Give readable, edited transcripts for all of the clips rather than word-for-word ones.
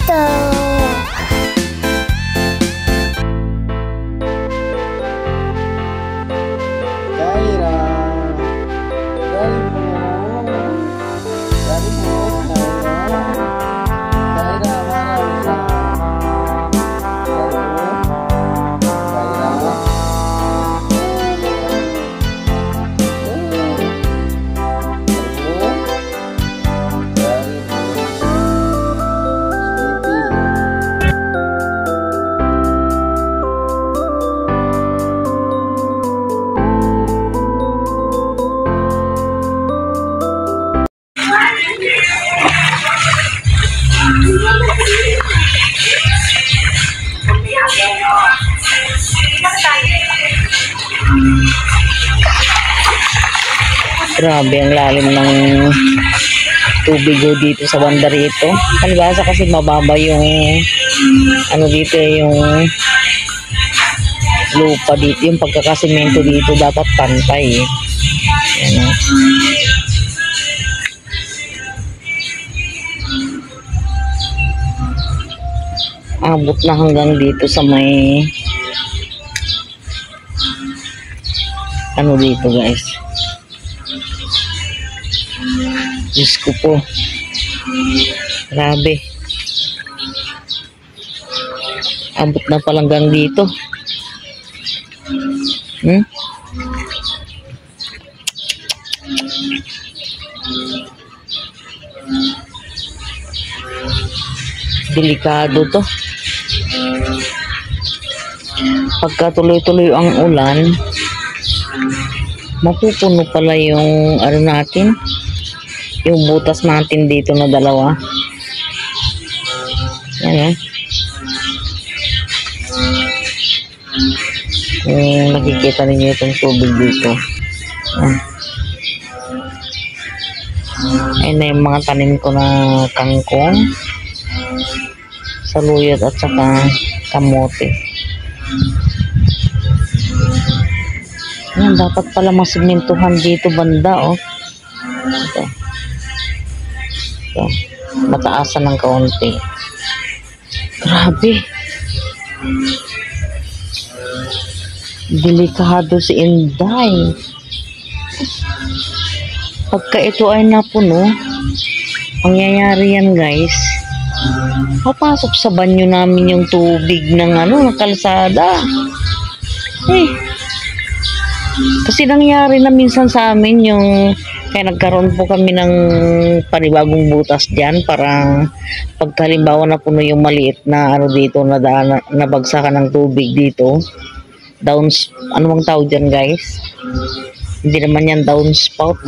dito. Grabe ang lalim ng tubig dito sa banda rito. Palibasa kasi mababa yung ano dito, yung lupa dito, yung pagkakasimento dito dapat pantay. Yan, abot na hanggang dito sa may ano dito, guys. Diyos ko po. Grabe. Abot na palanggang dito. Delikado to. Pagka tuloy-tuloy ang ulan, mapupuno pala yung ano natin, yung butas natin dito na dalawa. Ayan. Kung nakikita ninyo itong tubig dito. Ayan na yung mga tanim ko na kangkong, saluyot at saka kamote. Ayan, dapat pala masimentuhan dito banda, oh. Ito. Mataasan ng kaunti. Grabe. Delikado si Inday. Pagka ito ay napuno, pangyayari yan, guys. Papasok sa banyo namin yung tubig ng ano, ng kalsada. Kasi nangyari na minsan sa amin yung kaya nagkaroon po kami ng panibagong butas dyan, parang pagkalimbawa na puno yung maliit na ano dito, nabagsakan ng tubig dito, ano bang tawag dyan, guys? Hindi naman yan downspout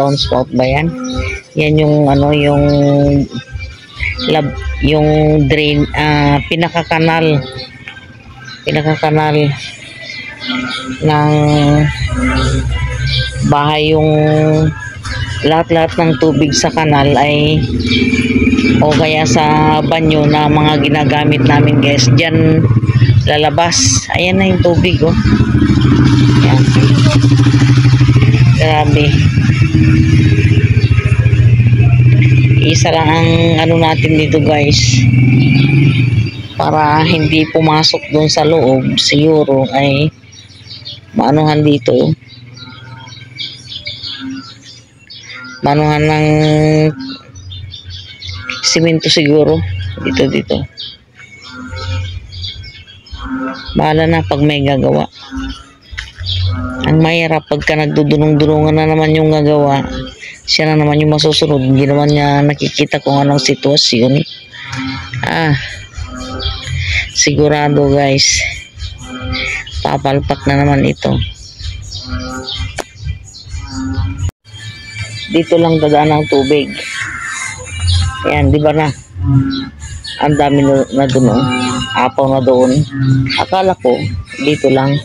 ba yan? Yan yung ano, yung drain, pinakakanal ng bahay. Yung lahat-lahat ng tubig sa kanal ay o kaya sa banyo na mga ginagamit namin, guys, dyan lalabas. Ayan na yung tubig, oh. Ayan. Grabe. Isa lang ang ano natin dito, guys, para hindi pumasok doon sa loob, siguro ay maanuhan dito, manuhan ng simento siguro dito. Bahala na pag may gagawa. Ang mahirap pagka nagdudunong-dunungan na naman yung gagawa, siya na naman yung masusunod, hindi naman niya nakikita kung anong sitwasyon. Sigurado, guys, papalpak na naman ito. Dito lang dadaan ang tubig. Ayan, di ba na? Ang dami na doon, oh. Apaw na doon. Akala ko, dito lang.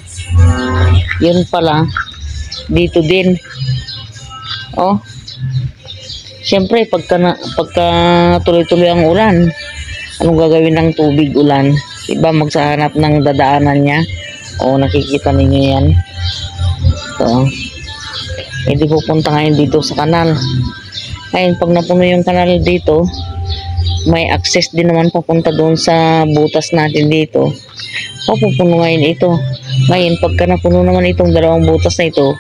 Yun pala, dito din. Oh. Siyempre, pagka tuloy-tuloy ang ulan, anong gagawin ng tubig ulan? Diba, magsahanap ng dadaanan niya? O, nakikita ninyo yan. Ito. Hindi pupunta ngayon dito sa kanal. Ngayon, pag napuno yung kanal dito, may access din naman papunta doon sa butas natin dito. Mapupuno ngayon ito. Ngayon, pagka napuno naman itong dalawang butas na ito,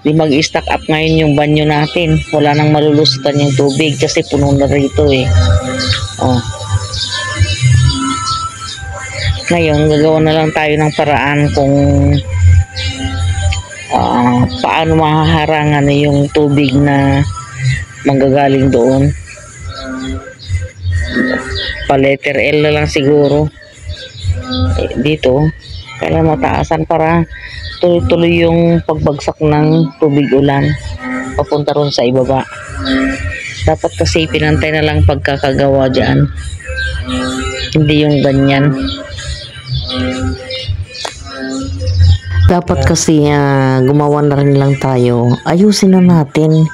di mag-stack up ngayon yung banyo natin. Wala nang malulusutan yung tubig kasi puno na rito eh. Oh. Ngayon, gagawa na lang tayo ng paraan kung paano mahaharangan yung tubig na manggagaling doon. Pa letter L na lang siguro. Dito, kailangan mataasan para tuloy-tuloy yung pagbagsak ng tubig ulan papunta ron sa ibaba. Dapat kasi pinantay na lang pagkakagawa dyan, hindi yung ganyan. Dapat kasi gumawa na rin lang tayo, ayusin na natin.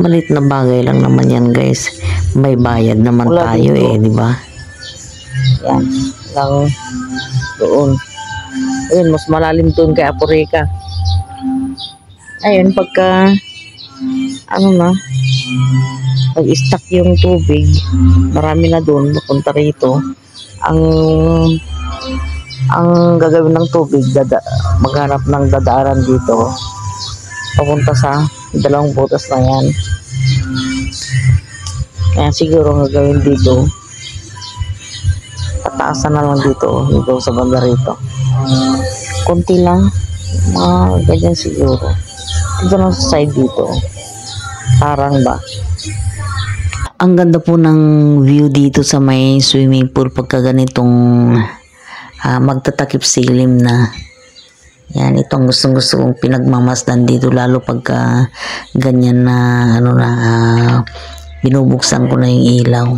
Malit na bagay lang naman yan guys, may bayad naman tayo eh, di ba? Yan lang doon. Ayun, mas malalim doon kay Apurika. Ayun, pagka pag-stack yung tubig, marami na doon, papunta rito. Ang gagawin ng tubig, maghanap ng dadaanan dito, papunta sa dalawang butas na yan. Kaya siguro ang gagawin dito, pataasan na lang dito sa banda rito. Kunti lang, mga ganyan siguro. Dito lang sa side dito. Parang ba? Ang ganda po ng view dito sa may swimming pool pagka ganitong magtatakip silim na. Yan, itong gustong-gusto kong pinagmamasdan dito, lalo pagka ganyan na binubuksan ko na yung ilaw.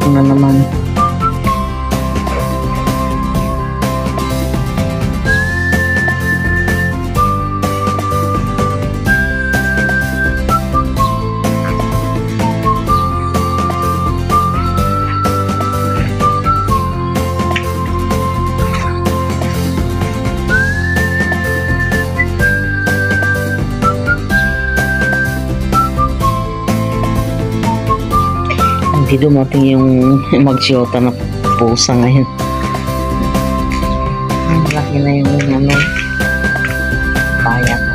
Na naman. Hindi dumating yung magsiyota na pusa ngayon. Ang laki na yung bayat.